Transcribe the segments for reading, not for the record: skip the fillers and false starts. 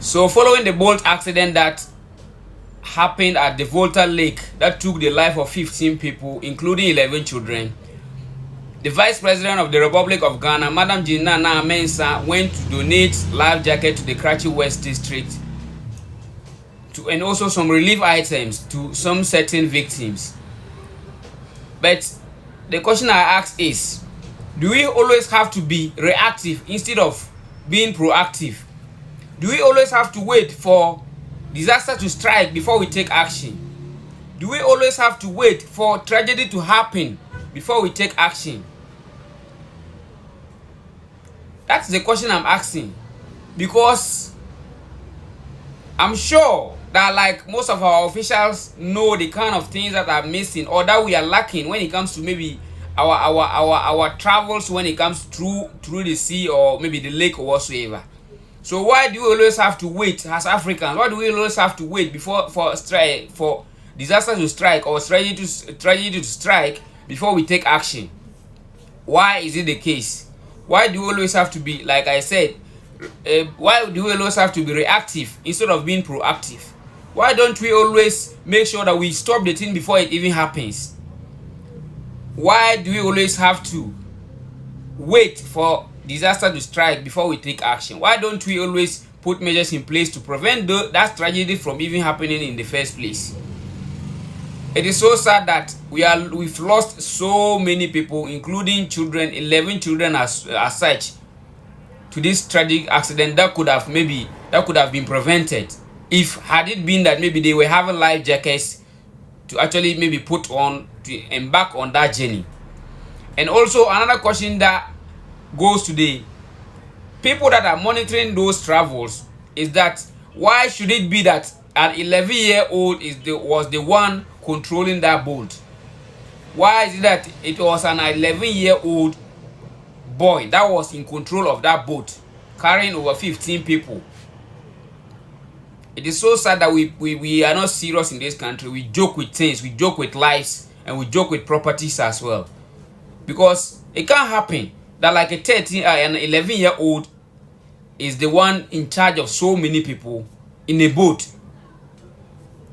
So following the boat accident that happened at the Volta Lake that took the life of 15 people, including 11 children, the Vice President of the Republic of Ghana, Madam Jinana Mensah, went to donate life jacket to the Karachi West District and also some relief items to some certain victims. But the question I ask is, do we always have to be reactive instead of being proactive? Do we always have to wait for disaster to strike before we take action? Do we always have to wait for tragedy to happen before we take action? That's the question I'm asking, because I'm sure that, like, most of our officials know the kind of things that are missing or that we are lacking when it comes to maybe our travels, when it comes through the sea or maybe the lake or whatsoever. So why do we always have to wait as Africans? Why do we always have to wait before for disaster to strike or tragedy to strike before we take action? Why is it the case? Why do we always have to be, like I said, why do we always have to be reactive instead of being proactive? Why don't we always make sure that we stop the thing before it even happens? Why do we always have to wait for disaster to strike before we take action? Why don't we always put measures in place to prevent that tragedy from even happening in the first place? It is so sad that we've lost so many people, including children, 11 children as such, to this tragic accident that could have been prevented if had it been that maybe they were having life jackets to actually maybe put on to embark on that journey. And also another question that goes to the people that are monitoring those travels is that why should it be that an 11-year-old was the one controlling that boat? Why is it that it was an 11-year-old boy that was in control of that boat carrying over 15 people? It is so sad that we are not serious in this country. We joke with things, we joke with lives, and we joke with properties as well. Because it can't happen that like an 11-year-old is the one in charge of so many people in a boat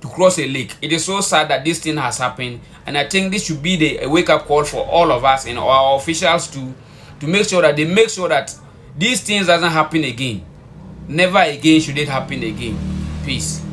to cross a lake. It is so sad that this thing has happened, and I think this should be a wake-up call for all of us and our officials to make sure that they make sure that these things doesn't happen again. Never again should it happen again. Peace.